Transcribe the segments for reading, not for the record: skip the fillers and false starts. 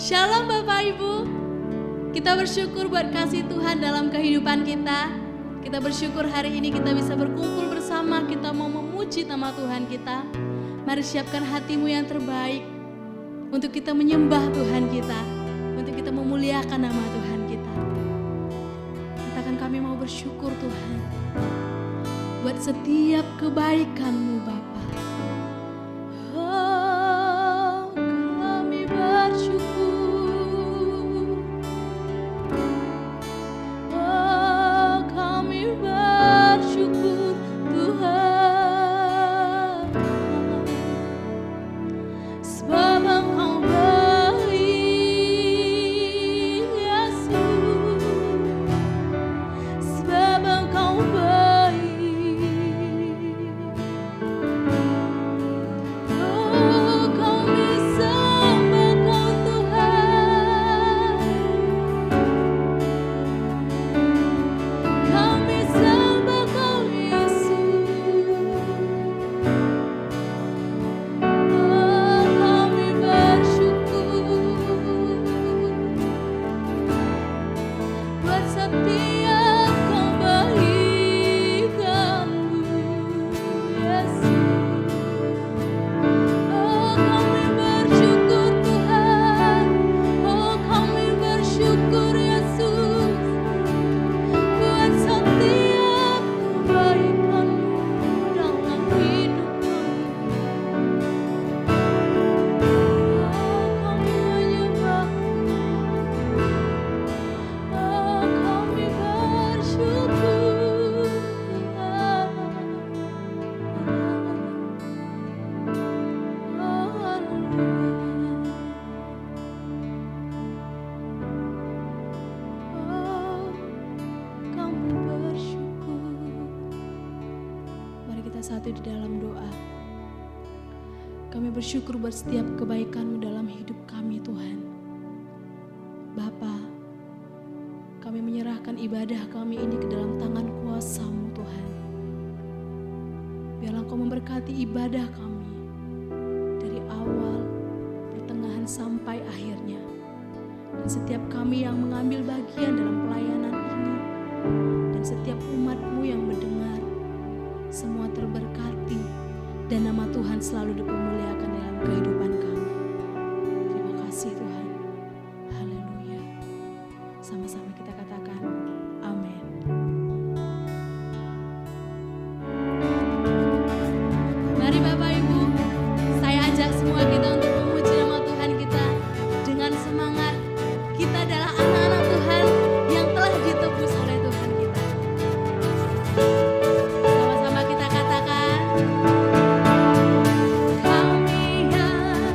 Shalom Bapak Ibu. Kita bersyukur buat kasih Tuhan dalam kehidupan kita. Kita bersyukur hari ini kita bisa berkumpul bersama. Kita mau memuji nama Tuhan kita. Mari siapkan hatimu yang terbaik untuk kita menyembah Tuhan kita, untuk kita memuliakan nama Tuhan kita. Katakan, kami mau bersyukur Tuhan buat setiap kebaikan-Mu Bapa. Satu di dalam doa. Kami bersyukur buat setiap kebaikan-Mu dalam hidup kami Tuhan. Bapa, kami menyerahkan ibadah kami ini ke dalam tangan kuasa-Mu Tuhan. Biarlah Engkau memberkati ibadah kami dari awal, pertengahan sampai akhirnya. Dan setiap kami yang mengambil bagian dalam pelayanan ini, dan setiap umat-Mu yang mendengar, semua terberkati dan nama Tuhan selalu dipermuliakan dalam kehidupan kami. Terima kasih Tuhan. Haleluya. Sama-sama kita katakan amin. Mari Bapak Ibu, saya ajak semua kita untuk memuji nama Tuhan kita dengan semangat. Kita adalah anak-anak Tuhan yang telah ditebus oleh Tuhan kita. Kami yang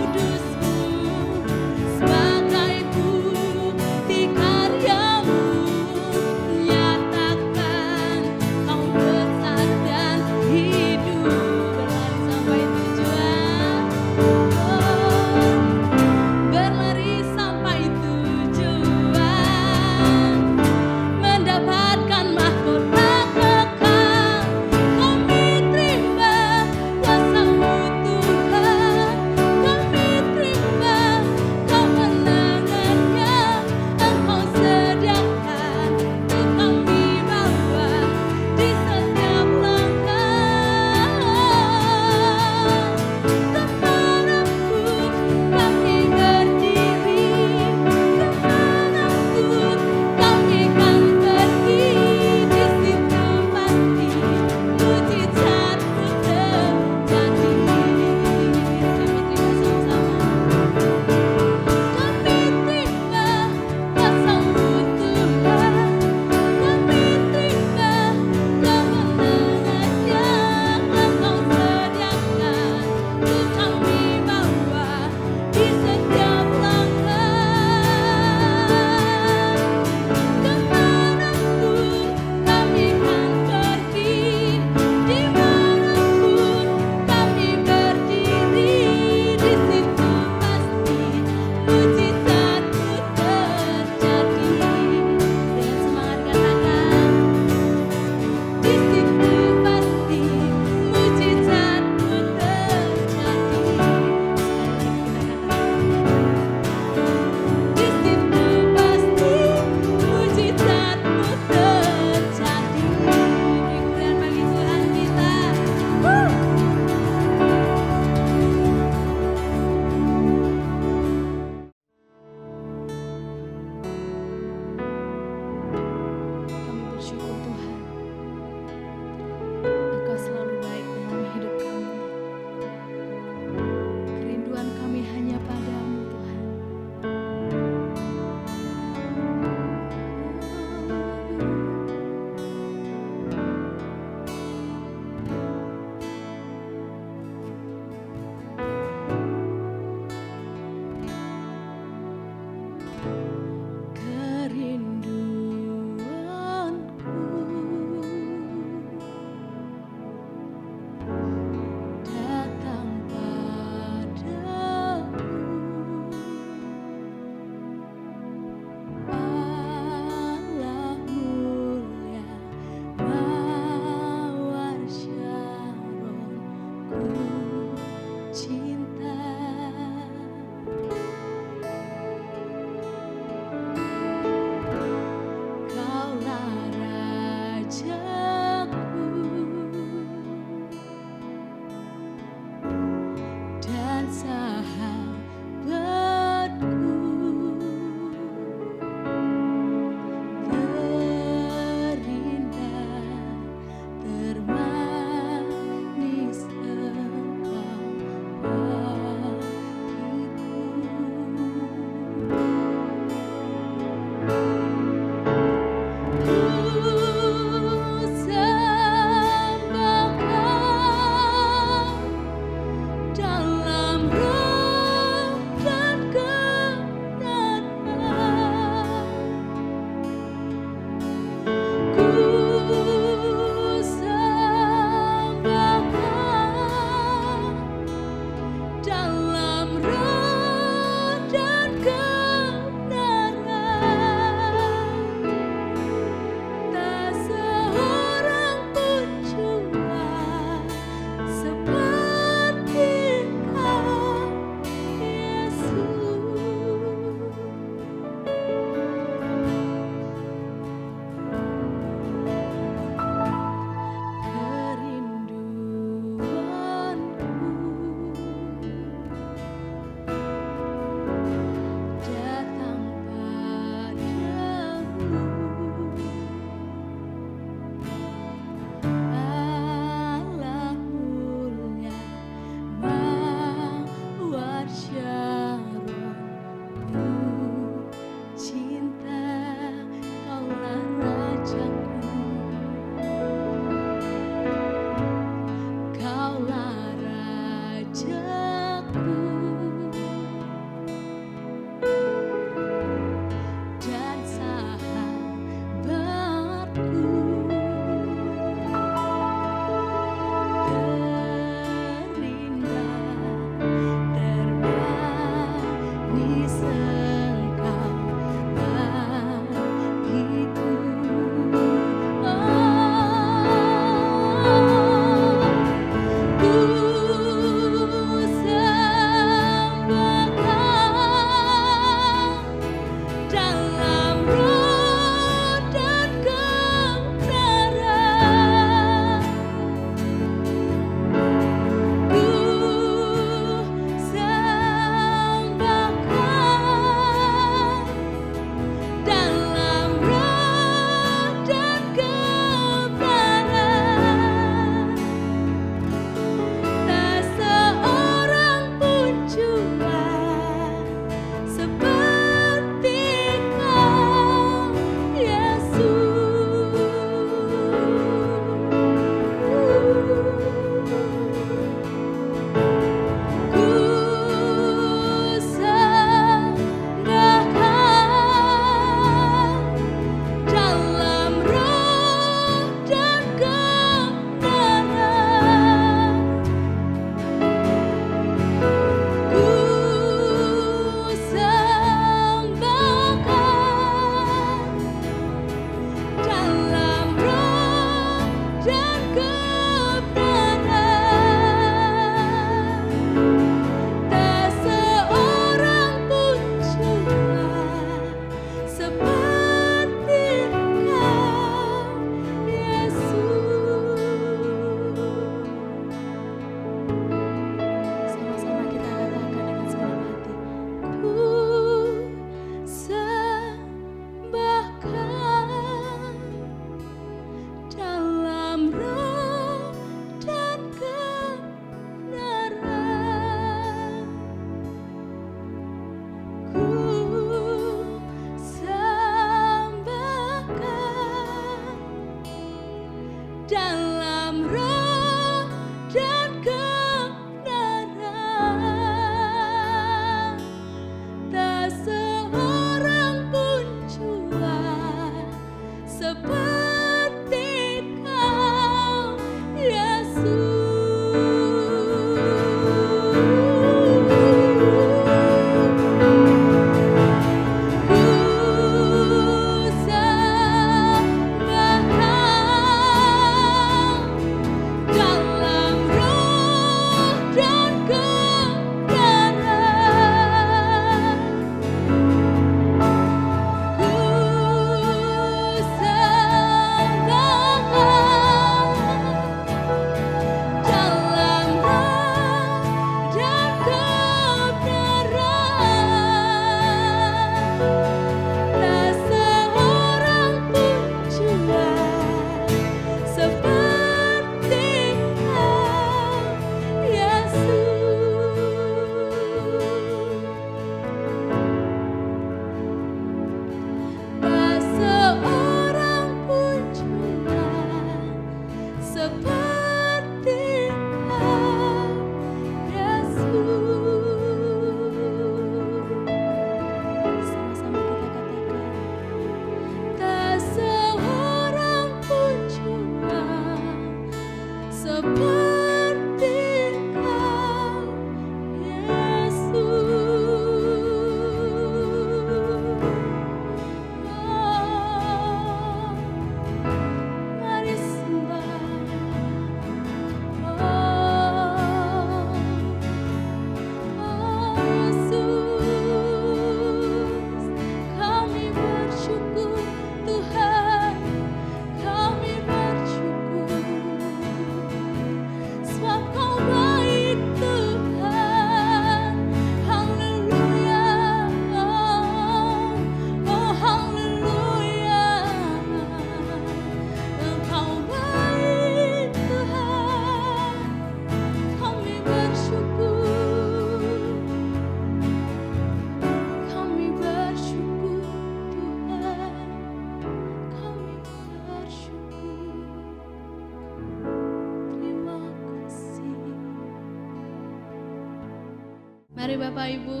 Mari Bapak Ibu,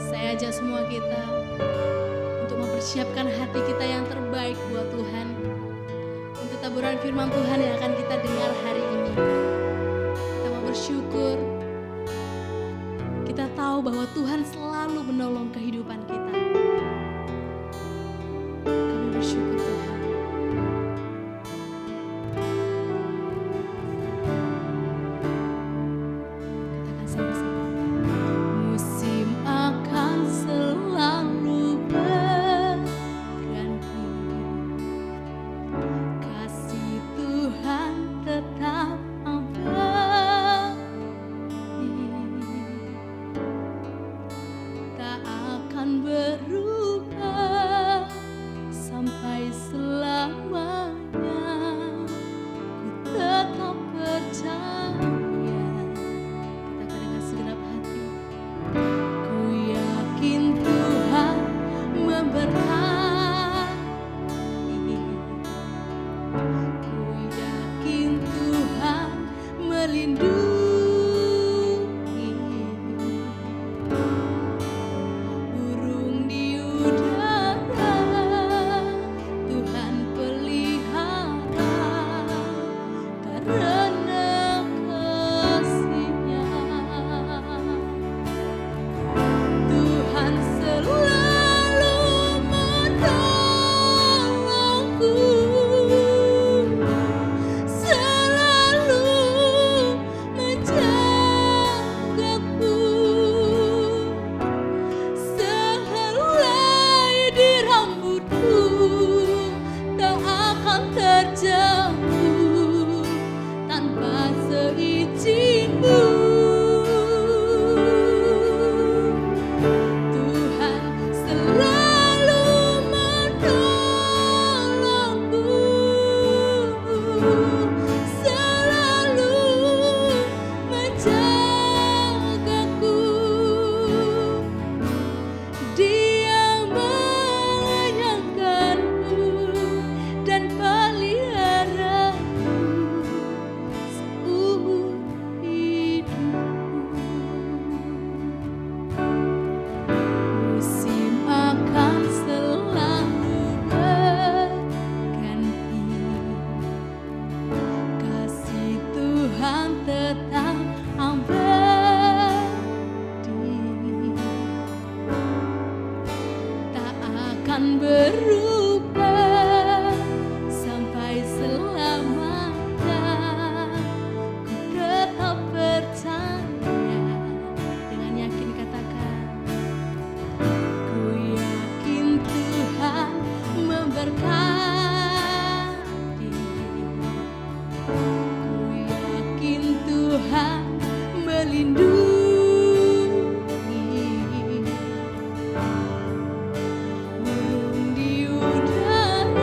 saya ajak semua kita untuk mempersiapkan hati kita yang terbaik buat Tuhan, untuk taburan firman Tuhan yang akan kita dengar hari ini. Kita mau bersyukur, kita tahu tahu bahwa Tuhan selalu menolong kehidupan kita. Kami bersyukur Tuhan. Katakan sama-sama. Musim akan selalu berganti, kasih Tuhan tetap berubah sampai selamanya. Ku tetap percaya. Katakan dengan segenap hati. Ku yakin Tuhan memberkati. Ku yakin Tuhan melindungi. Berubah sampai selamanya. Ku tetap percaya. Dengan yakin katakan. Ku yakin Tuhan memberkati. Ku yakin Tuhan melindungi. Di udara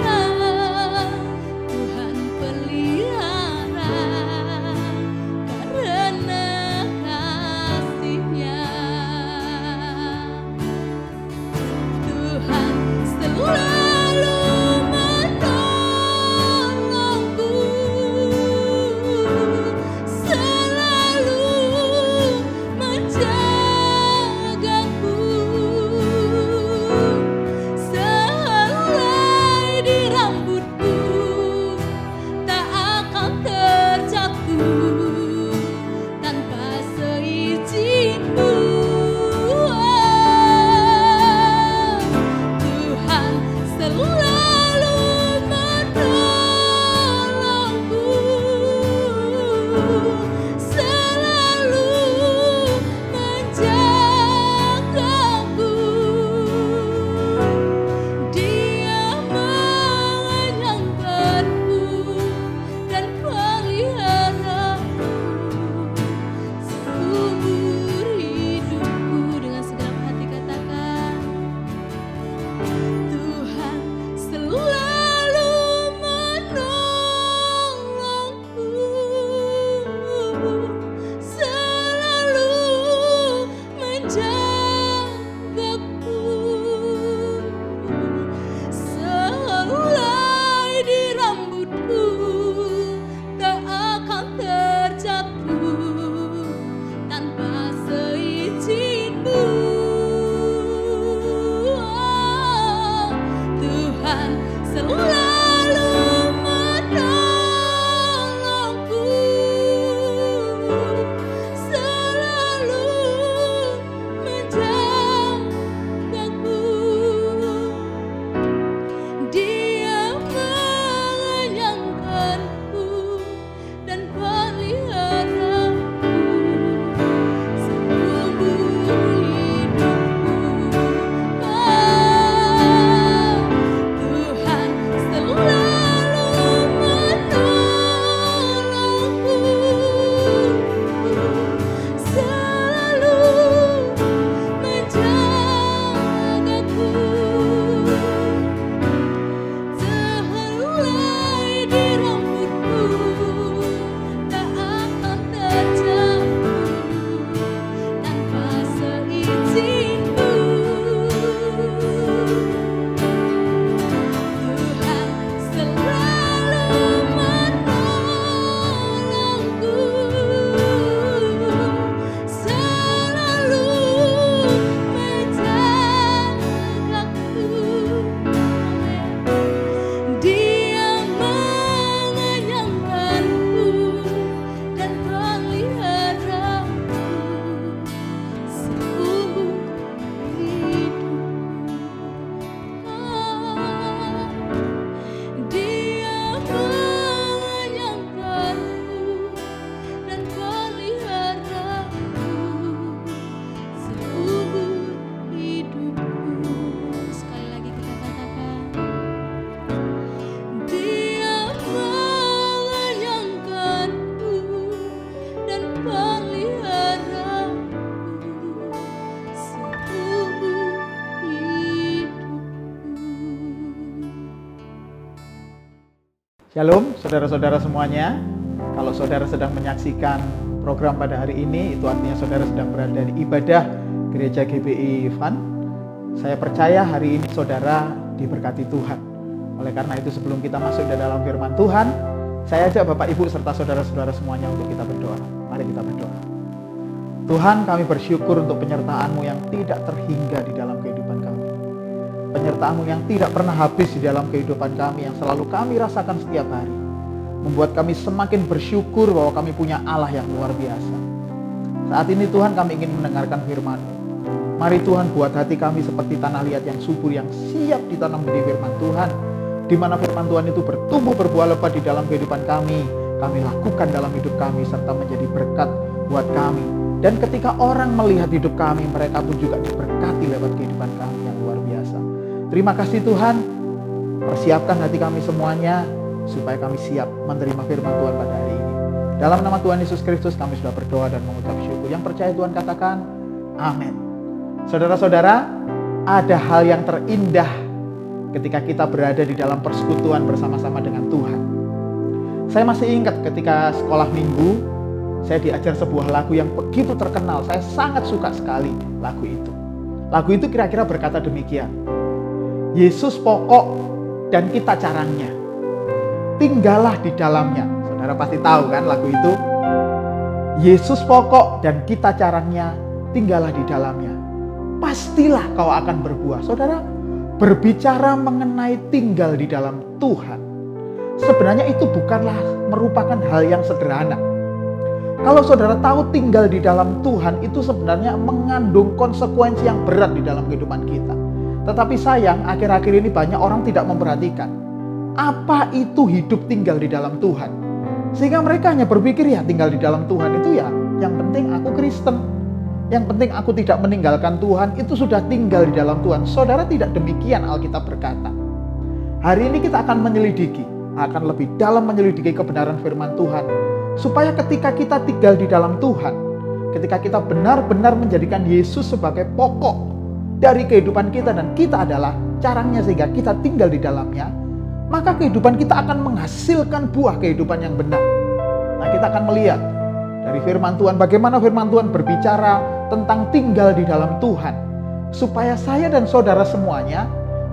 Shalom saudara-saudara semuanya. Kalau saudara sedang menyaksikan program pada hari ini, itu artinya saudara sedang berada di ibadah Gereja GBI Fun. Saya percaya hari ini saudara diberkati Tuhan. Oleh karena itu sebelum kita masuk ke dalam firman Tuhan, saya ajak Bapak Ibu serta saudara-saudara semuanya untuk kita berdoa. Mari kita berdoa. Tuhan, kami bersyukur untuk penyertaan-Mu yang tidak terhingga di dalam kehidupan kami. Penyertaan-Mu yang tidak pernah habis di dalam kehidupan kami, yang selalu kami rasakan setiap hari, membuat kami semakin bersyukur bahwa kami punya Allah yang luar biasa. Saat ini Tuhan, kami ingin mendengarkan firman-Mu. Mari Tuhan, buat hati kami seperti tanah liat yang subur, yang siap ditanam benih firman Tuhan, di mana firman Tuhan itu bertumbuh berbuah lebat di dalam kehidupan kami lakukan dalam hidup kami, serta menjadi berkat buat kami. Dan ketika orang melihat hidup kami, mereka pun juga diberkati lewat kehidupan kami yang luar biasa. Terima kasih Tuhan, persiapkan hati kami semuanya supaya kami siap menerima firman Tuhan pada hari ini. Dalam nama Tuhan Yesus Kristus kami sudah berdoa dan mengucap syukur. Yang percaya Tuhan katakan amin. Saudara-saudara, ada hal yang terindah ketika kita berada di dalam persekutuan bersama-sama dengan Tuhan. Saya masih ingat ketika sekolah minggu, saya diajar sebuah lagu yang begitu terkenal. Saya sangat suka sekali lagu itu. Lagu itu kira-kira berkata demikian: Yesus pokok dan kita caranya, tinggallah di dalamnya. Saudara pasti tahu kan lagu itu? Yesus pokok dan kita caranya, tinggallah di dalamnya. Pastilah kau akan berbuah. Saudara, berbicara mengenai tinggal di dalam Tuhan, sebenarnya itu bukanlah merupakan hal yang sederhana. Kalau saudara tahu tinggal di dalam Tuhan itu sebenarnya mengandung konsekuensi yang berat di dalam kehidupan kita. Tetapi sayang, akhir-akhir ini banyak orang tidak memperhatikan apa itu hidup tinggal di dalam Tuhan. Sehingga mereka hanya berpikir ya tinggal di dalam Tuhan itu ya yang penting aku Kristen, yang penting aku tidak meninggalkan Tuhan, itu sudah tinggal di dalam Tuhan. Saudara, tidak demikian Alkitab berkata. Hari ini kita akan menyelidiki, akan lebih dalam menyelidiki kebenaran firman Tuhan, supaya ketika kita tinggal di dalam Tuhan, ketika kita benar-benar menjadikan Yesus sebagai pokok dari kehidupan kita dan kita adalah caranya sehingga kita tinggal di dalamnya, maka kehidupan kita akan menghasilkan buah kehidupan yang benar. Nah, kita akan melihat dari firman Tuhan bagaimana firman Tuhan berbicara tentang tinggal di dalam Tuhan, supaya saya dan saudara semuanya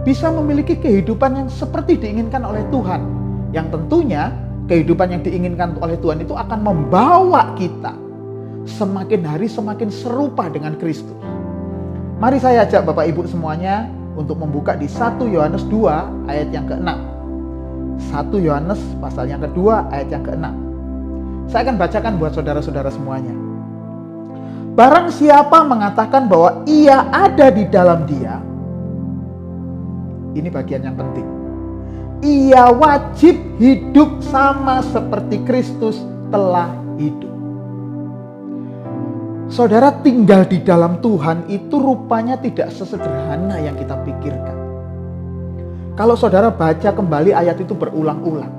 bisa memiliki kehidupan yang seperti diinginkan oleh Tuhan, yang tentunya kehidupan yang diinginkan oleh Tuhan itu akan membawa kita semakin hari semakin serupa dengan Kristus. Mari saya ajak Bapak Ibu semuanya untuk membuka di 1 Yohanes 2 ayat yang ke-6. 1 Yohanes pasal yang kedua ayat yang ke-6. Saya akan bacakan buat saudara-saudara semuanya. Barang siapa mengatakan bahwa ia ada di dalam Dia, ini bagian yang penting, ia wajib hidup sama seperti Kristus telah hidup. Saudara, tinggal di dalam Tuhan itu rupanya tidak sesederhana yang kita pikirkan. Kalau saudara baca kembali ayat itu berulang-ulang,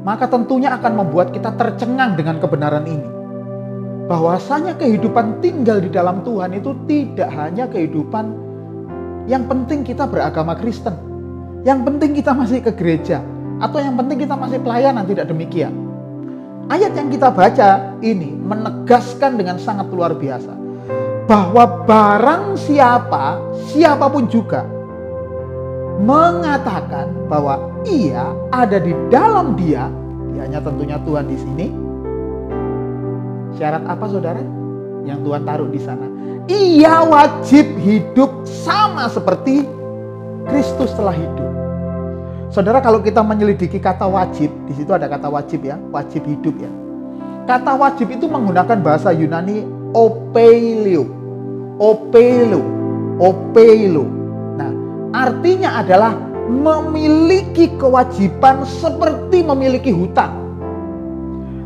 maka tentunya akan membuat kita tercengang dengan kebenaran ini. Bahwasanya kehidupan tinggal di dalam Tuhan itu tidak hanya kehidupan yang penting kita beragama Kristen, yang penting kita masih ke gereja, atau yang penting kita masih pelayanan, tidak demikian. Ayat yang kita baca ini menegaskan dengan sangat luar biasa bahwa barang siapapun juga mengatakan bahwa ia ada di dalam Dia, hanya tentunya Tuhan di sini. Syarat apa saudara yang Tuhan taruh di sana? Ia wajib hidup sama seperti Kristus telah hidup. Saudara, kalau kita menyelidiki kata wajib, di situ ada kata wajib ya, wajib hidup ya. Kata wajib itu menggunakan bahasa Yunani opeilo. Nah, artinya adalah memiliki kewajiban seperti memiliki hutang.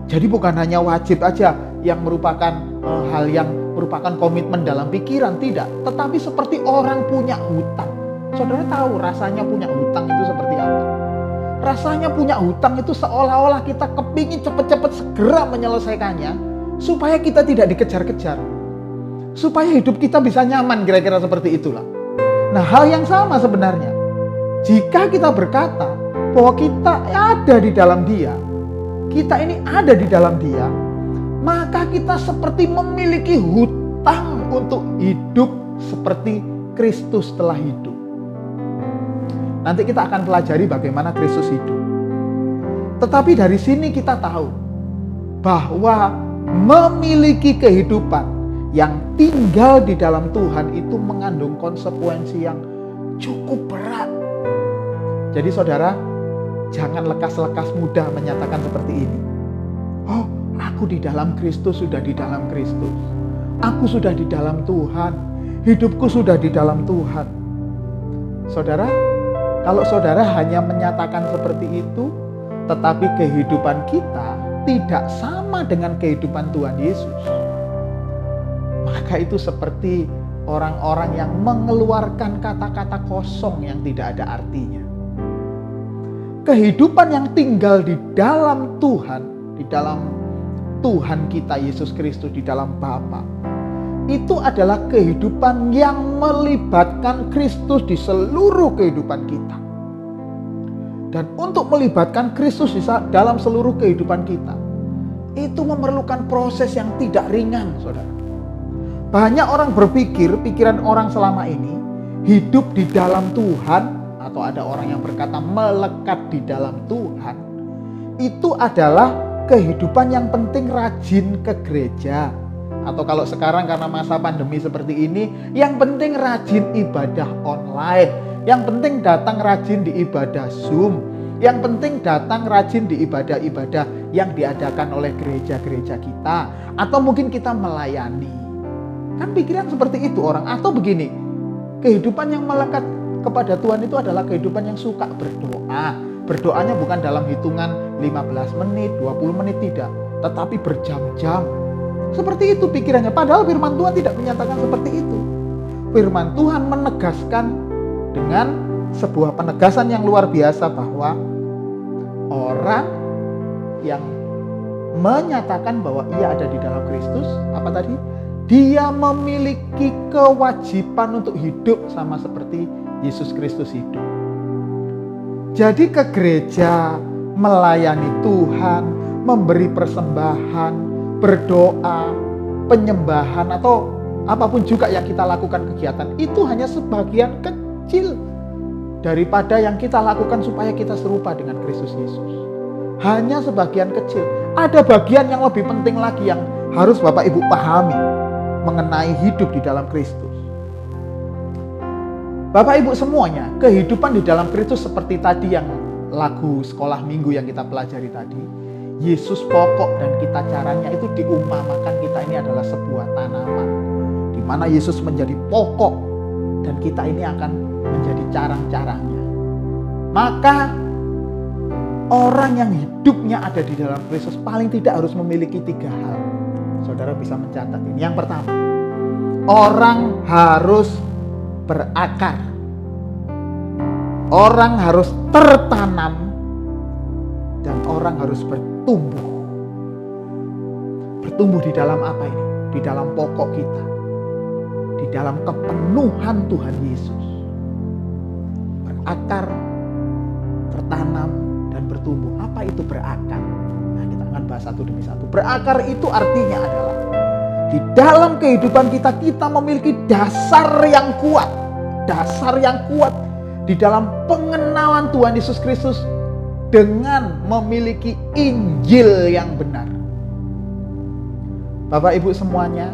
Jadi bukan hanya wajib aja yang merupakan hal yang merupakan komitmen dalam pikiran, tidak. Tetapi seperti orang punya hutang. Saudara tahu rasanya punya hutang itu seperti apa? Rasanya punya hutang itu seolah-olah kita kepingin cepat-cepat segera menyelesaikannya supaya kita tidak dikejar-kejar. Supaya hidup kita bisa nyaman, kira-kira seperti itulah. Nah, hal yang sama sebenarnya. Jika kita berkata bahwa kita ada di dalam Dia, kita ini ada di dalam Dia, maka kita seperti memiliki hutang untuk hidup seperti Kristus telah hidup. Nanti kita akan pelajari bagaimana Kristus hidup. Tetapi dari sini kita tahu bahwa memiliki kehidupan yang tinggal di dalam Tuhan itu mengandung konsekuensi yang cukup berat. Jadi saudara, jangan lekas-lekas mudah menyatakan seperti ini. Oh, aku di dalam Kristus, sudah di dalam Kristus. Aku sudah di dalam Tuhan. Hidupku sudah di dalam Tuhan. Saudara, kalau saudara hanya menyatakan seperti itu, tetapi kehidupan kita tidak sama dengan kehidupan Tuhan Yesus, maka itu seperti orang-orang yang mengeluarkan kata-kata kosong yang tidak ada artinya. Kehidupan yang tinggal di dalam Tuhan, di dalam Tuhan kita Yesus Kristus, di dalam Bapa, itu adalah kehidupan yang melibatkan Kristus di seluruh kehidupan kita. Dan untuk melibatkan Kristus di dalam seluruh kehidupan kita, itu memerlukan proses yang tidak ringan, saudara. Banyak orang berpikir, pikiran orang selama ini, hidup di dalam Tuhan, atau ada orang yang berkata melekat di dalam Tuhan, itu adalah kehidupan yang penting rajin ke gereja. Atau kalau sekarang karena masa pandemi seperti ini, yang penting rajin ibadah online. Yang penting datang rajin di ibadah Zoom. Yang penting datang rajin di ibadah-ibadah yang diadakan oleh gereja-gereja kita. Atau mungkin kita melayani. Kan pikiran seperti itu orang. Atau begini, kehidupan yang melekat kepada Tuhan itu adalah kehidupan yang suka berdoa. Berdoanya bukan dalam hitungan 15 menit, 20 menit, tidak. Tetapi berjam-jam. Seperti itu pikirannya. Padahal firman Tuhan tidak menyatakan seperti itu. Firman Tuhan menegaskan dengan sebuah penegasan yang luar biasa bahwa orang yang menyatakan bahwa ia ada di dalam Kristus, apa tadi? Dia memiliki kewajiban untuk hidup sama seperti Yesus Kristus hidup. Jadi ke gereja, melayani Tuhan, memberi persembahan, berdoa, penyembahan, atau apapun juga yang kita lakukan kegiatan, itu hanya sebagian kecil daripada yang kita lakukan supaya kita serupa dengan Kristus Yesus. Hanya sebagian kecil. Ada bagian yang lebih penting lagi yang harus Bapak Ibu pahami mengenai hidup di dalam Kristus. Bapak Ibu semuanya, kehidupan di dalam Kristus seperti tadi yang lagu sekolah minggu yang kita pelajari tadi, Yesus pokok dan kita caranya itu diumpamakan kita ini adalah sebuah tanaman, di mana Yesus menjadi pokok dan kita ini akan menjadi carang-carangnya. Maka orang yang hidupnya ada di dalam Kristus paling tidak harus memiliki 3 hal. Saudara bisa mencatat ini. Yang pertama, orang harus berakar. Orang harus tertanam dan orang harus bertumbuh. Bertumbuh di dalam apa ini? Di dalam pokok kita. Di dalam kepenuhan Tuhan Yesus. Berakar, tertanam, dan bertumbuh. Apa itu berakar? Nah, kita akan bahas satu demi satu. Berakar itu artinya adalah di dalam kehidupan kita, kita memiliki dasar yang kuat. Dasar yang kuat di dalam pengenalan Tuhan Yesus Kristus dengan memiliki Injil yang benar. Bapak Ibu semuanya,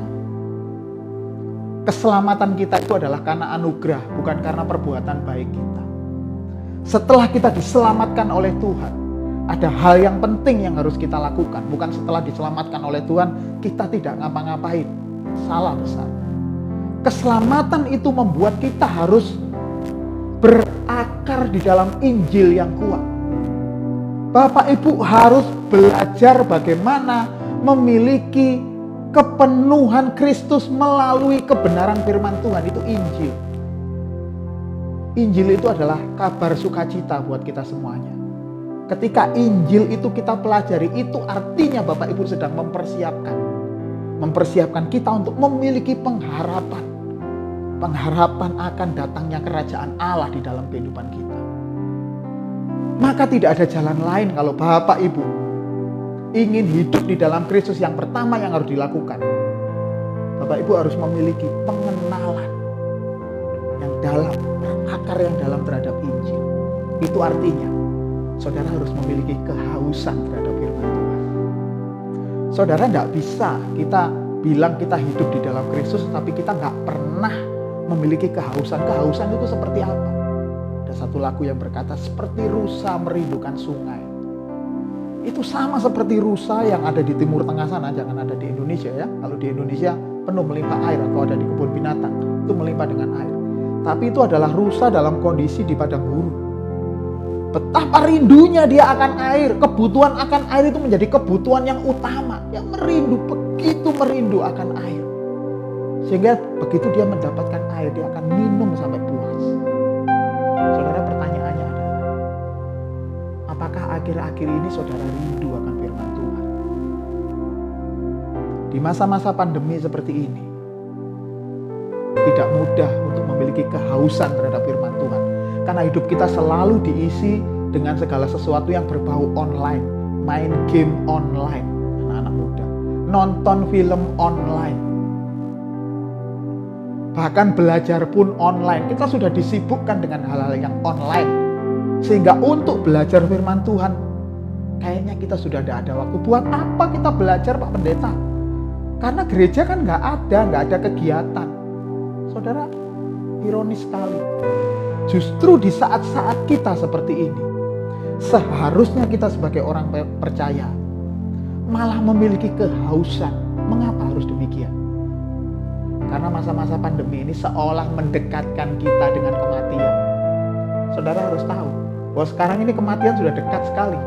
keselamatan kita itu adalah karena anugerah, bukan karena perbuatan baik kita. Setelah kita diselamatkan oleh Tuhan, ada hal yang penting yang harus kita lakukan. Bukan setelah diselamatkan oleh Tuhan, kita tidak ngapa-ngapain. Salah besar. Keselamatan itu membuat kita harus berakar di dalam Injil yang kuat. Bapak Ibu harus belajar bagaimana memiliki kepenuhan Kristus melalui kebenaran firman Tuhan, itu Injil. Injil itu adalah kabar sukacita buat kita semuanya. Ketika Injil itu kita pelajari, itu artinya Bapak Ibu sedang mempersiapkan kita untuk memiliki pengharapan akan datangnya kerajaan Allah di dalam kehidupan kita. Maka tidak ada jalan lain kalau Bapak Ibu ingin hidup di dalam Kristus. Yang pertama yang harus dilakukan, Bapak Ibu harus memiliki pengenalan yang dalam, akar yang dalam terhadap Injil. Itu artinya saudara harus memiliki kehausan terhadap firman Tuhan. Saudara, tidak bisa kita bilang kita hidup di dalam Kristus tapi kita nggak pernah memiliki kehausan. Kehausan itu seperti apa? Ada satu lagu yang berkata, seperti rusa merindukan sungai. Itu sama seperti rusa yang ada di Timur Tengah sana, jangan ada di Indonesia ya. Kalau di Indonesia penuh melimpah air, atau ada di kebun binatang itu melimpah dengan air. Tapi itu adalah rusa dalam kondisi di padang gurun. Betapa rindunya dia akan air. Kebutuhan akan air itu menjadi kebutuhan yang utama. Yang begitu merindu akan air. Sehingga begitu dia mendapatkan air, dia akan minum sampai puas. Saudara, pertanyaannya adalah, apakah akhir-akhir ini saudara rindu akan firman Tuhan? Di masa-masa pandemi seperti ini, tidak mudah untuk memiliki kehausan terhadap firman Tuhan. Karena hidup kita selalu diisi dengan segala sesuatu yang berbau online. Main game online, anak-anak muda. Nonton film online. Bahkan belajar pun online. Kita sudah disibukkan dengan hal-hal yang online. Sehingga untuk belajar firman Tuhan, kayaknya kita sudah tidak ada waktu. Buat apa kita belajar, Pak Pendeta? Karena gereja kan nggak ada kegiatan. Saudara, ironis sekali. Justru di saat-saat kita seperti ini, seharusnya kita sebagai orang percaya malah memiliki kehausan. Mengapa harus demikian? Karena masa-masa pandemi ini seolah mendekatkan kita dengan kematian. Saudara harus tahu bahwa sekarang ini kematian sudah dekat sekali.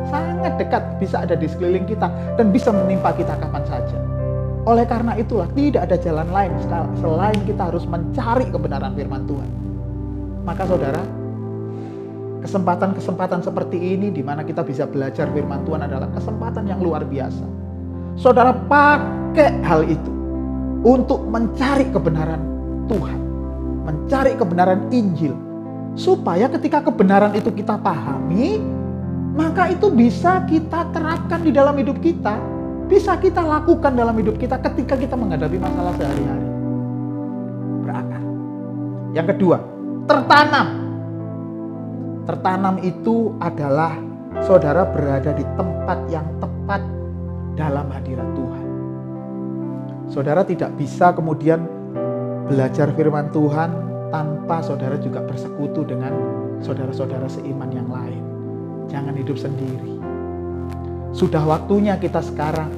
Sangat dekat, bisa ada di sekeliling kita dan bisa menimpa kita kapan saja. Oleh karena itulah tidak ada jalan lain selain kita harus mencari kebenaran firman Tuhan. Maka saudara, kesempatan-kesempatan seperti ini di mana kita bisa belajar firman Tuhan adalah kesempatan yang luar biasa. Saudara, pakai hal itu untuk mencari kebenaran Tuhan, mencari kebenaran Injil, supaya ketika kebenaran itu kita pahami, maka itu bisa kita terapkan di dalam hidup kita, bisa kita lakukan dalam hidup kita ketika kita menghadapi masalah sehari-hari. Berakar. Yang kedua, tertanam. Tertanam itu adalah saudara berada di tempat yang tepat dalam hadirat Tuhan. Saudara tidak bisa kemudian belajar firman Tuhan tanpa saudara juga bersekutu dengan saudara-saudara seiman yang lain. Jangan hidup sendiri. Sudah waktunya kita sekarang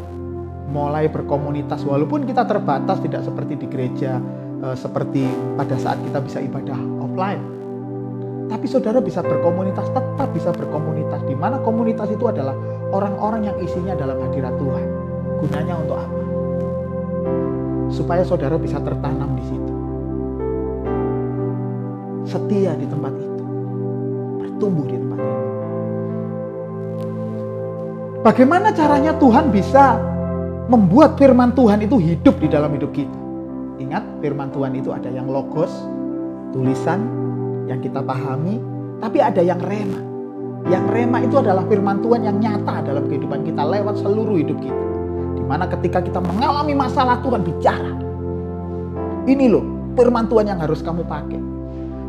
mulai berkomunitas, walaupun kita terbatas, tidak seperti di gereja, seperti pada saat kita bisa ibadah offline. Tapi saudara bisa berkomunitas, tetap bisa berkomunitas, di mana komunitas itu adalah orang-orang yang isinya dalam hadirat Tuhan. Gunanya untuk apa? Supaya saudara bisa tertanam di situ. Setia di tempat itu. Bertumbuh di tempat itu. Bagaimana caranya Tuhan bisa membuat firman Tuhan itu hidup di dalam hidup kita? Ingat, firman Tuhan itu ada yang logos, tulisan yang kita pahami, tapi ada yang rema. Yang rema itu adalah firman Tuhan yang nyata dalam kehidupan kita lewat seluruh hidup kita. Dimana ketika kita mengalami masalah, Tuhan bicara. Ini loh firman Tuhan yang harus kamu pakai.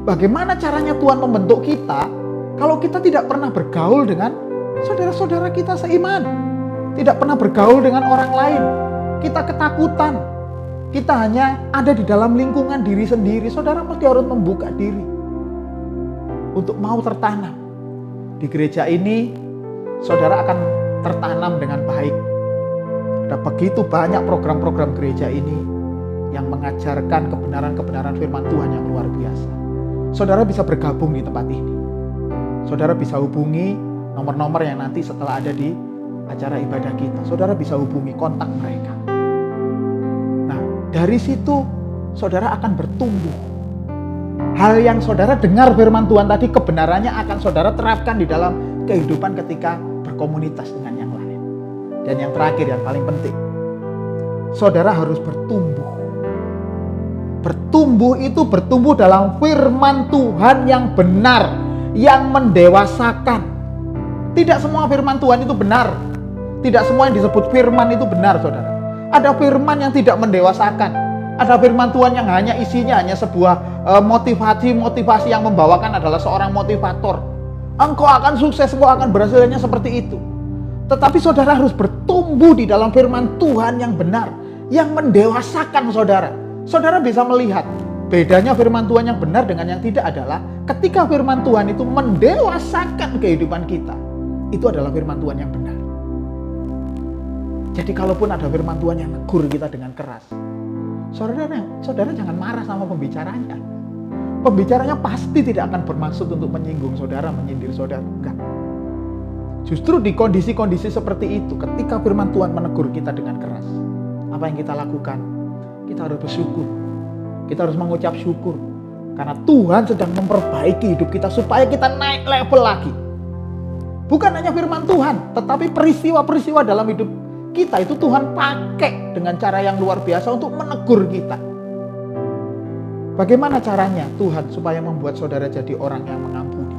Bagaimana caranya Tuhan membentuk kita kalau kita tidak pernah bergaul dengan saudara-saudara kita seiman, tidak pernah bergaul dengan orang lain, kita ketakutan, kita hanya ada di dalam lingkungan diri sendiri. Saudara mesti harus membuka diri untuk mau tertanam. Di gereja ini saudara akan tertanam dengan baik. Ada begitu banyak program-program gereja ini yang mengajarkan kebenaran-kebenaran firman Tuhan yang luar biasa. Saudara bisa bergabung di tempat ini. Saudara bisa hubungi nomor-nomor yang nanti setelah ada di acara ibadah kita. Saudara bisa hubungi, kontak mereka. Nah, dari situ saudara akan bertumbuh. Hal yang saudara dengar firman Tuhan tadi, kebenarannya akan saudara terapkan di dalam kehidupan ketika berkomunitas dengan yang lain. Dan yang terakhir, yang paling penting, saudara harus bertumbuh. Bertumbuh itu bertumbuh dalam firman Tuhan yang benar, yang mendewasakan. Tidak semua firman Tuhan itu benar. Tidak semua yang disebut firman itu benar, saudara. Ada firman yang tidak mendewasakan. Ada firman Tuhan yang hanya isinya hanya sebuah motivasi yang membawakan adalah seorang motivator. Engkau akan sukses, engkau akan berhasilnya seperti itu. Tetapi saudara harus bertumbuh di dalam firman Tuhan yang benar, yang mendewasakan saudara. Saudara bisa melihat bedanya firman Tuhan yang benar dengan yang tidak adalah ketika firman Tuhan itu mendewasakan kehidupan kita. Itu adalah firman Tuhan yang benar. Jadi kalaupun ada firman Tuhan yang negur kita dengan keras, saudara jangan marah sama pembicaranya. Pembicaranya pasti tidak akan bermaksud untuk menyinggung saudara, menyindir saudara. Enggak. Justru di kondisi-kondisi seperti itu, ketika firman Tuhan menegur kita dengan keras, apa yang kita lakukan? Kita harus bersyukur. Kita harus mengucap syukur. Karena Tuhan sedang memperbaiki hidup kita supaya kita naik level lagi. Bukan hanya firman Tuhan, tetapi peristiwa-peristiwa dalam hidup kita itu Tuhan pakai dengan cara yang luar biasa untuk menegur kita. Bagaimana caranya Tuhan supaya membuat saudara jadi orang yang mengampuni?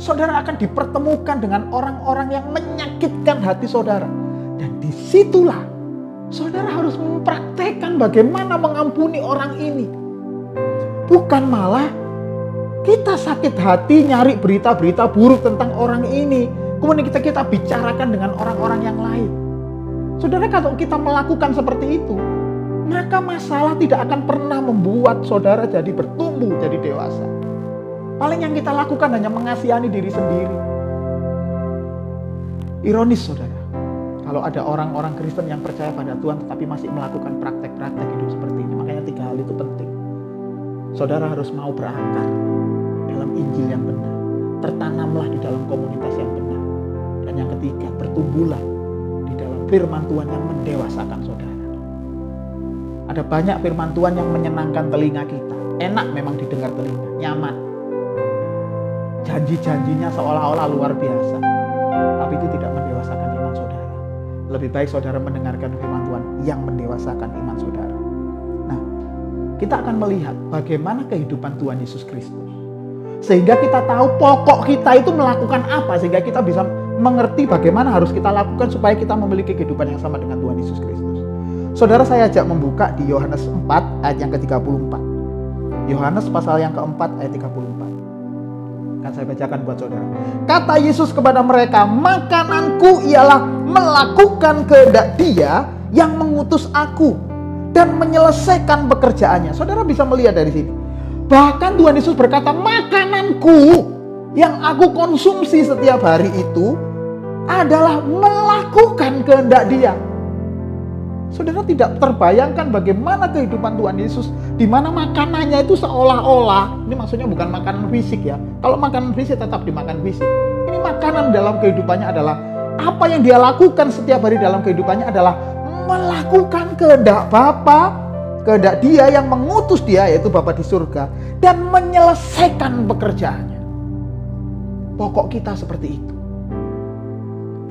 Saudara akan dipertemukan dengan orang-orang yang menyakitkan hati saudara. Dan disitulah saudara harus mempraktekkan bagaimana mengampuni orang ini. Bukan malah kita sakit hati nyari berita-berita buruk tentang orang ini. Kemudian kita bicarakan dengan orang-orang yang lain. Saudara, kalau kita melakukan seperti itu, maka masalah tidak akan pernah membuat saudara jadi bertumbuh, jadi dewasa. Paling yang kita lakukan hanya mengasihani diri sendiri. Ironis saudara, kalau ada orang-orang Kristen yang percaya pada Tuhan tetapi masih melakukan praktek-praktek hidup seperti ini. Makanya 3 hal itu penting. Saudara harus mau berakar dalam Injil yang benar. Tertanamlah di dalam komunitas yang benar. Dan yang ketiga, bertumbuhlah di dalam firman Tuhan yang mendewasakan saudara. Ada banyak firman Tuhan yang menyenangkan telinga kita. Enak memang didengar telinga, nyaman. Janji-janjinya seolah-olah luar biasa. Tapi itu tidak mendewasakan iman saudara. Lebih baik saudara mendengarkan firman Tuhan yang mendewasakan iman saudara. Nah, kita akan melihat bagaimana kehidupan Tuhan Yesus Kristus. Sehingga kita tahu pokok kita itu melakukan apa. Sehingga kita bisa mengerti bagaimana harus kita lakukan supaya kita memiliki kehidupan yang sama dengan Tuhan Yesus Kristus. Saudara, saya ajak membuka di Yohanes 4 ayat yang ke-34. Yohanes pasal yang keempat ayat 34. Kan saya bacakan buat saudara. Kata Yesus kepada mereka, makananku ialah melakukan kehendak Dia yang mengutus aku dan menyelesaikan pekerjaannya. Saudara bisa melihat dari sini. Bahkan Tuhan Yesus berkata, makananku yang aku konsumsi setiap hari itu adalah melakukan kehendak Dia. Saudara tidak terbayangkan bagaimana kehidupan Tuhan Yesus, di mana makanannya itu seolah-olah, ini maksudnya bukan makanan fisik ya. Kalau makanan fisik tetap dimakan fisik. Ini makanan dalam kehidupannya adalah apa yang Dia lakukan setiap hari dalam kehidupannya adalah melakukan kehendak Bapa, kehendak Dia yang mengutus Dia, yaitu Bapa di surga, dan menyelesaikan pekerjaannya. Pokok kita seperti itu.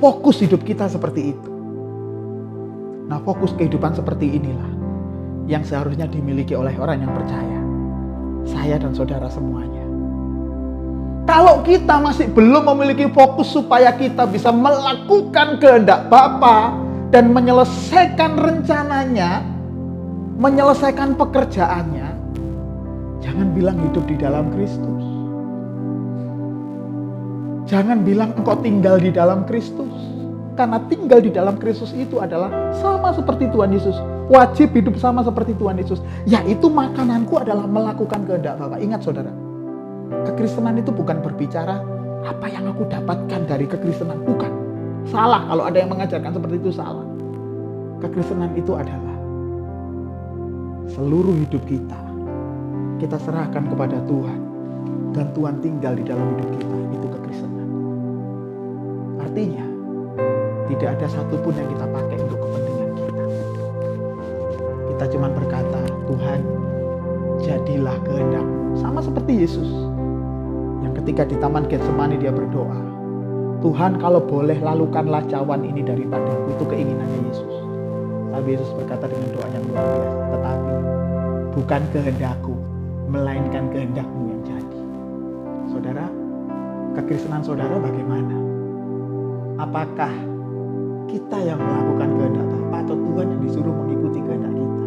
Fokus hidup kita seperti itu. Nah, fokus kehidupan seperti inilah yang seharusnya dimiliki oleh orang yang percaya. Saya dan saudara semuanya. Kalau kita masih belum memiliki fokus supaya kita bisa melakukan kehendak Bapa dan menyelesaikan rencananya, menyelesaikan pekerjaannya, jangan bilang hidup di dalam Kristus. Jangan bilang engkau tinggal di dalam Kristus. Karena tinggal di dalam Kristus itu adalah sama seperti Tuhan Yesus. Wajib hidup sama seperti Tuhan Yesus. Yaitu makananku adalah melakukan kehendak Bapa. Ingat saudara, kekristenan itu bukan berbicara apa yang aku dapatkan dari kekristenan. Bukan. Salah kalau ada yang mengajarkan seperti itu, salah. Kekristenan itu adalah seluruh hidup kita serahkan kepada Tuhan. Dan Tuhan tinggal di dalam hidup kita. Itu kekristenan. Artinya tidak ada satupun yang kita pakai untuk kepentingan kita. Kita cuma berkata, Tuhan, jadilah kehendak-Mu. Sama seperti Yesus. Yang ketika di Taman Getsemani dia berdoa, Tuhan kalau boleh lalukanlah cawan ini daripadaku. Itu keinginannya Yesus. Tapi Yesus berkata dengan doa yang luar biasa, tetapi bukan kehendak-Ku, melainkan kehendak-Mu yang jadi. Saudara, kekristenan saudara bagaimana? Apakah kita yang melakukan kehendak Bapa atau Tuhan yang disuruh mengikuti kehendak kita?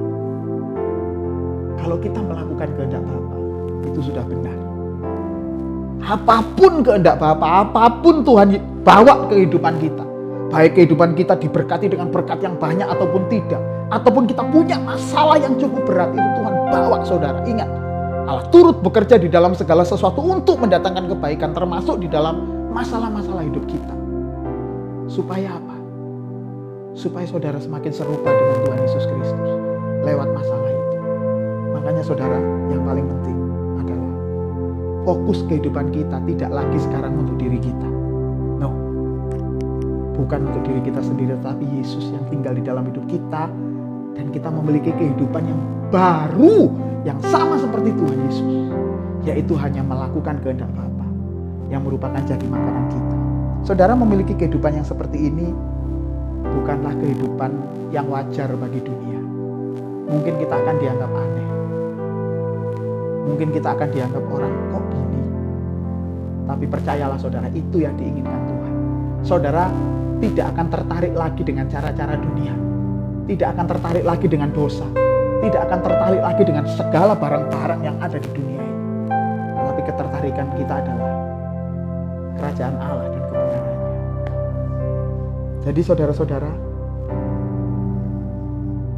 Kalau kita melakukan kehendak Bapa, itu sudah benar. Apapun kehendak Bapa, apapun Tuhan bawa kehidupan kita, baik kehidupan kita diberkati dengan berkat yang banyak ataupun tidak, ataupun kita punya masalah yang cukup berat, itu Tuhan bawa saudara. Ingat, Allah turut bekerja di dalam segala sesuatu untuk mendatangkan kebaikan, termasuk di dalam masalah-masalah hidup kita. Supaya apa? Supaya saudara semakin serupa dengan Tuhan Yesus Kristus lewat masalah itu. Makanya saudara, yang paling penting adalah fokus kehidupan kita tidak lagi sekarang untuk diri kita. No. Bukan untuk diri kita sendiri, tetapi Yesus yang tinggal di dalam hidup kita. Dan kita memiliki kehidupan yang baru, yang sama seperti Tuhan Yesus. Yaitu hanya melakukan kehendak Bapa, yang merupakan jadi makanan kita. Saudara memiliki kehidupan yang seperti ini bukanlah kehidupan yang wajar bagi dunia. Mungkin kita akan dianggap aneh. Mungkin kita akan dianggap orang kok gini. Tapi percayalah saudara, itu yang diinginkan Tuhan. Saudara tidak akan tertarik lagi dengan cara-cara dunia. Tidak akan tertarik lagi dengan dosa. Tidak akan tertarik lagi dengan segala barang-barang yang ada di dunia ini. Tetapi ketertarikan kita adalah kerajaan Allah dan kebenarannya. Jadi saudara-saudara,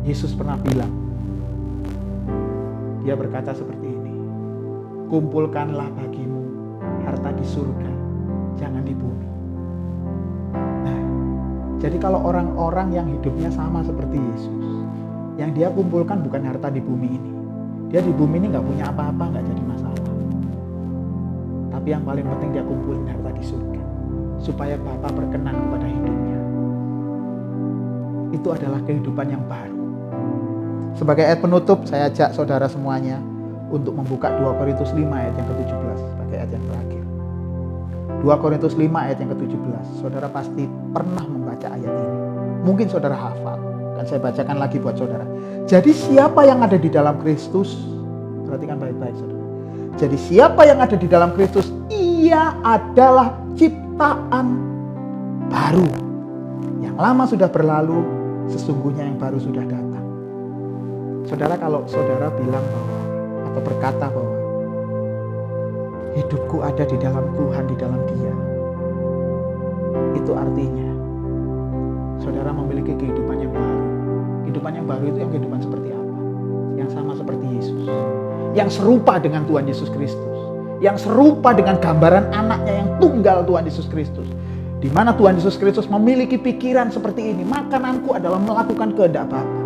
Yesus pernah bilang, dia berkata seperti ini, kumpulkanlah bagimu harta di surga, jangan di bumi. Nah, jadi kalau orang-orang yang hidupnya sama seperti Yesus, yang dia kumpulkan bukan harta di bumi ini. Dia di bumi ini gak punya apa-apa, gak jadi masalah. Tapi yang paling penting dia kumpulin harta di surga, supaya Bapa berkenan kepada hidupnya. Itu adalah kehidupan yang baru. Sebagai ayat penutup, saya ajak saudara semuanya untuk membuka 2 Korintus 5 ayat yang ke-17 sebagai ayat yang terakhir. 2 Korintus 5 ayat yang ke-17. Saudara pasti pernah membaca ayat ini. Mungkin saudara hafal. Kan saya bacakan lagi buat saudara. Jadi siapa yang ada di dalam Kristus, perhatikan baik-baik saudara. Jadi siapa yang ada di dalam Kristus, ia adalah ciptaan baru. Yang lama sudah berlalu, sesungguhnya yang baru sudah datang. Saudara, kalau saudara bilang bahwa atau berkata bahwa hidupku ada di dalam Tuhan, di dalam Dia, itu artinya saudara memiliki kehidupan yang baru. Kehidupan yang baru itu yang kehidupan seperti apa? Yang sama seperti Yesus, yang serupa dengan Tuhan Yesus Kristus, yang serupa dengan gambaran anaknya yang tunggal Tuhan Yesus Kristus. Di mana Tuhan Yesus Kristus memiliki pikiran seperti ini, makananku adalah melakukan kehendak Bapa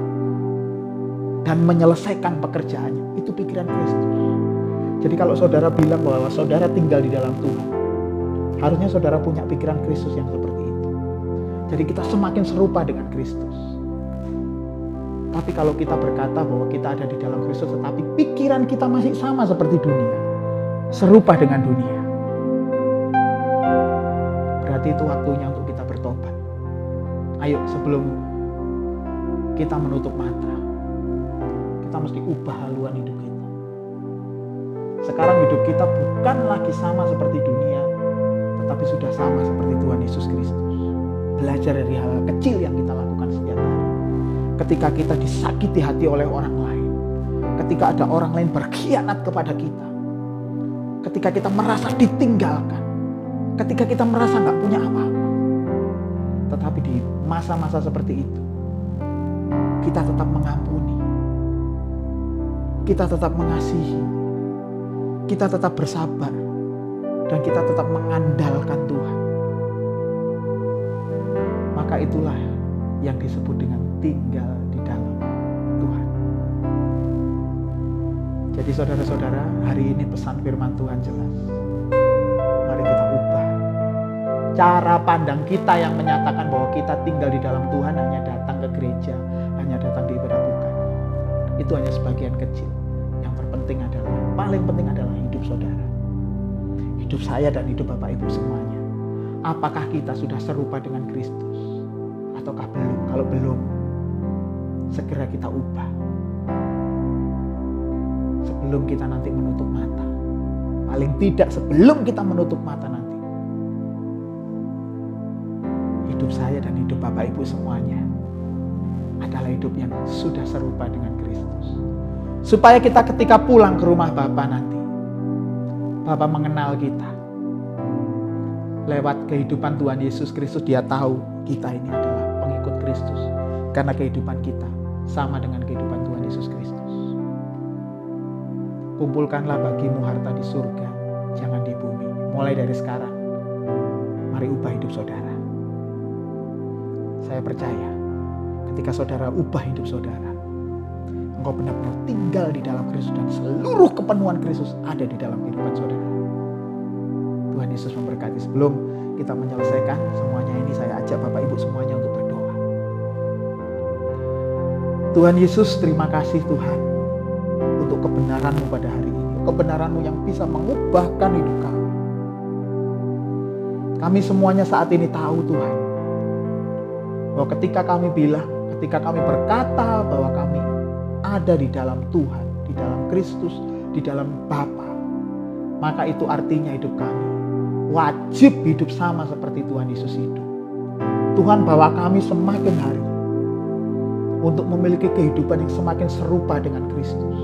dan menyelesaikan pekerjaannya. Itu pikiran Kristus. Jadi kalau saudara bilang bahwa saudara tinggal di dalam Tuhan, harusnya saudara punya pikiran Kristus yang seperti itu. Jadi kita semakin serupa dengan Kristus. Tapi kalau kita berkata bahwa kita ada di dalam Kristus, tetapi pikiran kita masih sama seperti dunia, serupa dengan dunia, berarti itu waktunya untuk kita bertobat. Ayo, sebelum kita menutup mata, kita mesti ubah haluan hidup kita. Sekarang hidup kita bukan lagi sama seperti dunia, tetapi sudah sama seperti Tuhan Yesus Kristus. Belajar dari hal kecil yang kita lakukan setiap hari. Ketika kita disakiti hati oleh orang lain, ketika ada orang lain berkhianat kepada kita, ketika kita merasa ditinggalkan, ketika kita merasa gak punya apa-apa. Tetapi di masa-masa seperti itu, kita tetap mengampuni, kita tetap mengasihi, kita tetap bersabar, dan kita tetap mengandalkan Tuhan. Maka itulah yang disebut dengan tinggal di dalam Tuhan. Jadi saudara-saudara, hari ini pesan firman Tuhan jelas. Mari kita ubah cara pandang kita yang menyatakan bahwa kita tinggal di dalam Tuhan hanya datang ke gereja, hanya datang di ibadah bukan. Itu hanya sebagian kecil. Yang terpenting adalah, paling penting adalah hidup saudara. Hidup saya dan hidup Bapak Ibu semuanya. Apakah kita sudah serupa dengan Kristus? Ataukah belum? Kalau belum, segera kita ubah. Sebelum kita nanti menutup mata. Paling tidak sebelum kita menutup mata nanti. hidup saya dan hidup Bapak Ibu semuanya adalah hidup yang sudah serupa dengan Kristus. Supaya kita ketika pulang ke rumah Bapa nanti, Bapa mengenal kita. Lewat kehidupan Tuhan Yesus Kristus, Dia tahu kita ini adalah pengikut Kristus. Karena kehidupan kita sama dengan kehidupan Tuhan Yesus Kristus. Kumpulkanlah bagimu harta di surga, jangan di bumi. Mulai dari sekarang, mari ubah hidup saudara. Saya percaya, ketika saudara ubah hidup saudara, engkau benar-benar tinggal di dalam Kristus dan seluruh kepenuhan Kristus ada di dalam kehidupan saudara. Tuhan Yesus memberkati. Sebelum kita menyelesaikan semuanya ini, saya ajak Bapak Ibu semuanya untuk berdoa. Tuhan Yesus, terima kasih Tuhan untuk kebenaran-Mu pada hari ini. Kebenaran-Mu yang bisa mengubahkan hidup kami. Kami semuanya saat ini tahu Tuhan, bahwa ketika kami bilang, ketika kami berkata bahwa kami ada di dalam Tuhan, di dalam Kristus, di dalam Bapa, maka itu artinya hidup kami wajib hidup sama seperti Tuhan Yesus hidup. Tuhan bawa kami semakin hari untuk memiliki kehidupan yang semakin serupa dengan Kristus.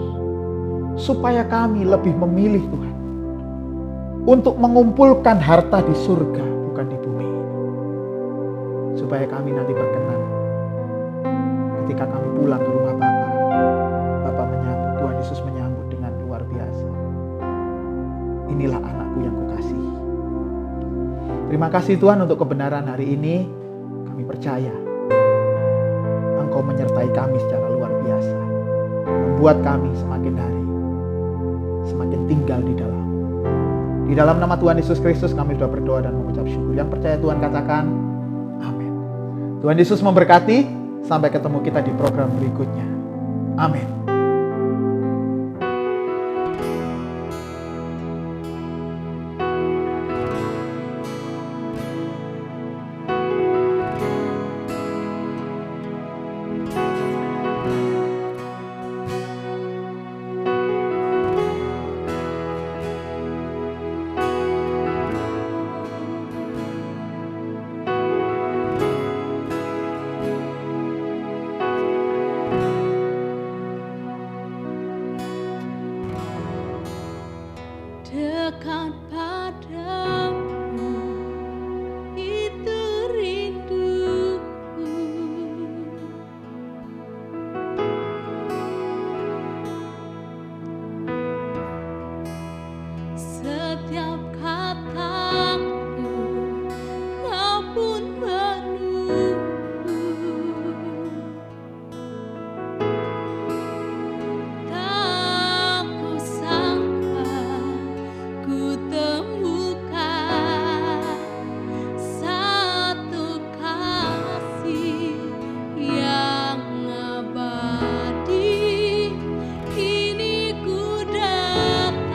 Supaya kami lebih memilih Tuhan untuk mengumpulkan harta di surga, bukan di bumi ini. Supaya kami nanti berkenan ketika kami pulang ke rumah Bapa, Bapa menyambut, Tuhan Yesus menyambut dengan luar biasa. Inilah anakku yang kukasihi. Terima kasih Tuhan untuk kebenaran hari ini. Kami percaya Engkau menyertai kami secara luar biasa, membuat kami semakin hari semakin tinggal di dalam. Di dalam nama Tuhan Yesus Kristus kami sudah berdoa dan mengucap syukur. Yang percaya Tuhan katakan amin. Tuhan Yesus memberkati. Sampai ketemu kita di program berikutnya. Amin. Dekat padamu itu rinduku, setiap kataku kau pun menunggu. Tak kusangka ku temukan satu kasih yang abadi. Kini ku datang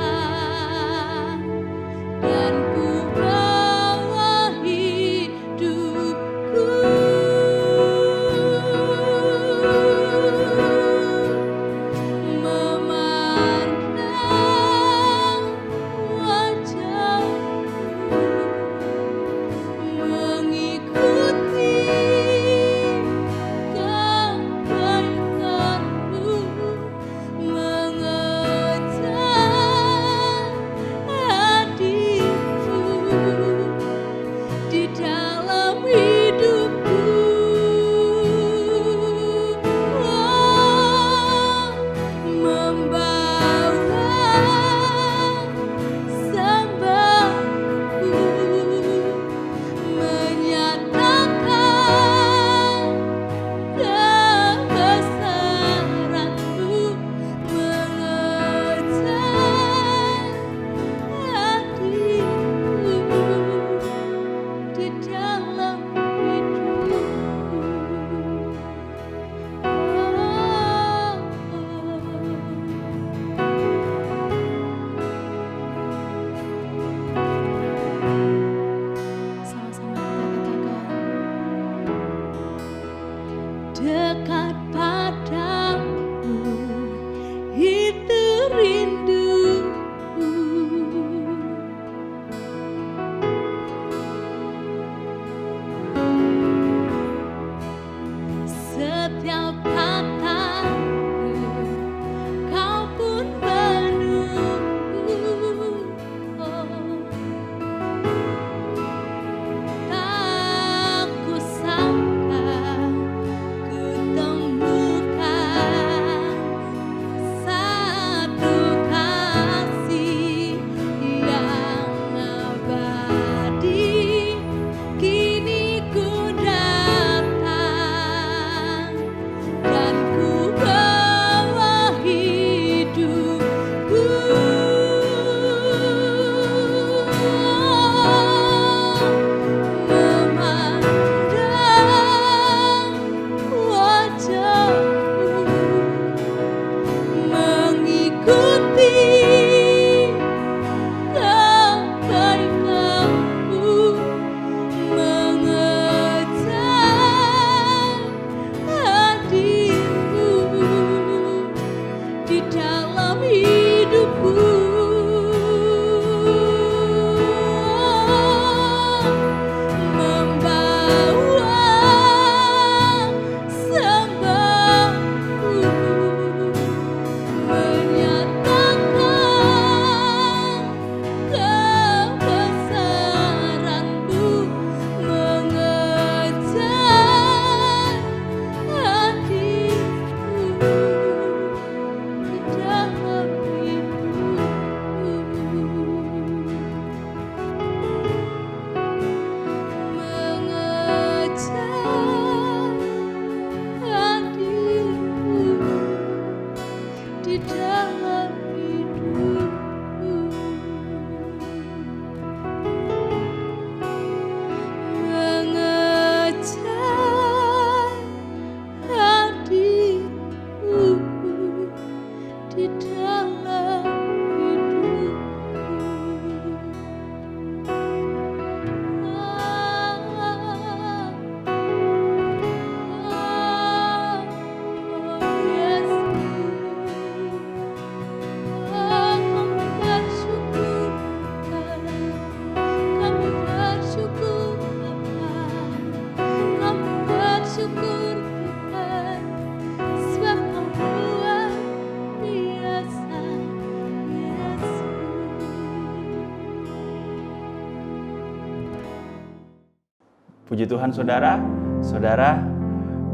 Puji Tuhan saudara,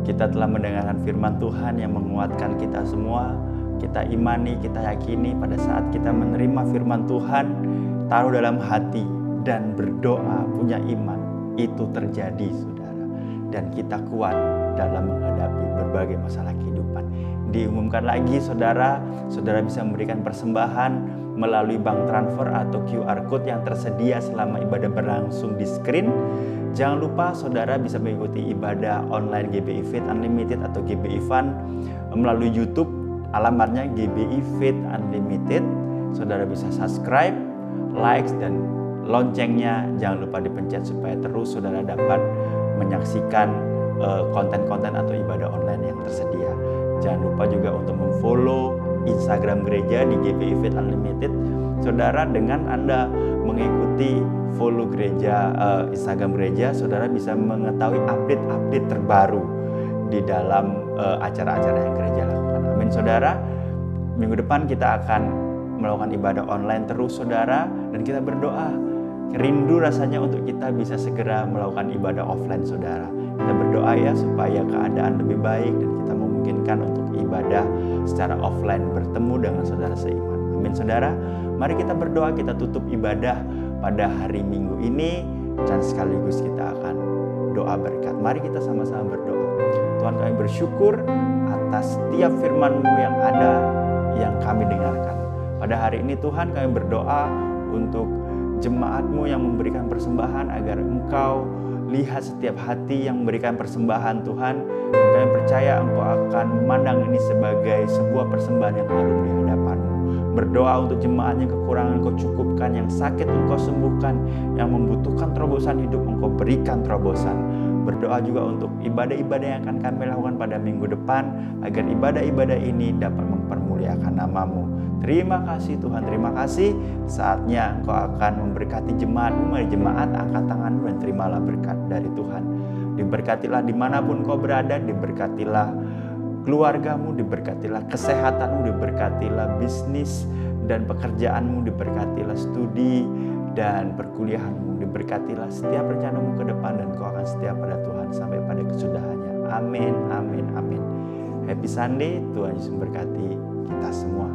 kita telah mendengarkan firman Tuhan yang menguatkan kita semua. Kita imani, kita yakini pada saat kita menerima firman Tuhan, taruh dalam hati dan berdoa, punya iman, itu terjadi saudara. Dan kita kuat dalam menghadapi berbagai masalah kehidupan. Diumumkan lagi saudara bisa memberikan persembahan melalui bank transfer atau QR code yang tersedia selama ibadah berlangsung di screen. Jangan lupa saudara bisa mengikuti ibadah online GBI Faith Unlimited atau GBI Fun melalui YouTube. Alamatnya GBI Faith Unlimited. Saudara bisa subscribe, likes, dan loncengnya jangan lupa dipencet supaya terus saudara dapat menyaksikan konten-konten atau ibadah online yang tersedia. Jangan lupa juga untuk memfollow Instagram gereja di GBI Faith Unlimited. Saudara, dengan Anda mengikuti follow gereja, Instagram gereja, saudara bisa mengetahui update-update terbaru di dalam acara-acara yang gereja lakukan. Amin saudara. Minggu depan kita akan melakukan ibadah online terus saudara, dan kita berdoa rindu rasanya untuk kita bisa segera melakukan ibadah offline saudara. Kita berdoa ya supaya keadaan lebih baik dan kita memungkinkan untuk ibadah secara offline bertemu dengan saudara seiman. Amin saudara. Mari kita berdoa, kita tutup ibadah pada hari Minggu ini dan sekaligus kita akan doa berkat. Mari kita sama-sama berdoa. Tuhan, kami bersyukur atas setiap firman-Mu yang ada, yang kami dengarkan. Pada hari ini Tuhan, kami berdoa untuk jemaat-Mu yang memberikan persembahan agar Engkau lihat setiap hati yang memberikan persembahan Tuhan. Dan kami percaya Engkau akan memandang ini sebagai sebuah persembahan yang harum di hadapan-Mu. Berdoa untuk jemaat yang kekurangan Engkau cukupkan, yang sakit Engkau sembuhkan, yang membutuhkan terobosan hidup Engkau berikan terobosan. Berdoa juga untuk ibadah-ibadah yang akan kami lakukan pada minggu depan, agar ibadah-ibadah ini dapat mempermuliakan nama-Mu. Terima kasih Tuhan, terima kasih. Saatnya Engkau akan memberkati jemaat-Mu. Mari jemaat angkat tangan-Mu dan terimalah berkat dari Tuhan. Diberkatilah dimanapun Kau berada, diberkatilah keluargamu, diberkatilah kesehatanmu, diberkatilah bisnis dan pekerjaanmu, diberkatilah studi dan perkuliahanmu, diberkatilah setiap rencanamu ke depan, dan Kau akan setia pada Tuhan sampai pada kesudahannya. Amin, amin, amin. Happy Sunday, Tuhan Yesus memberkati kita semua.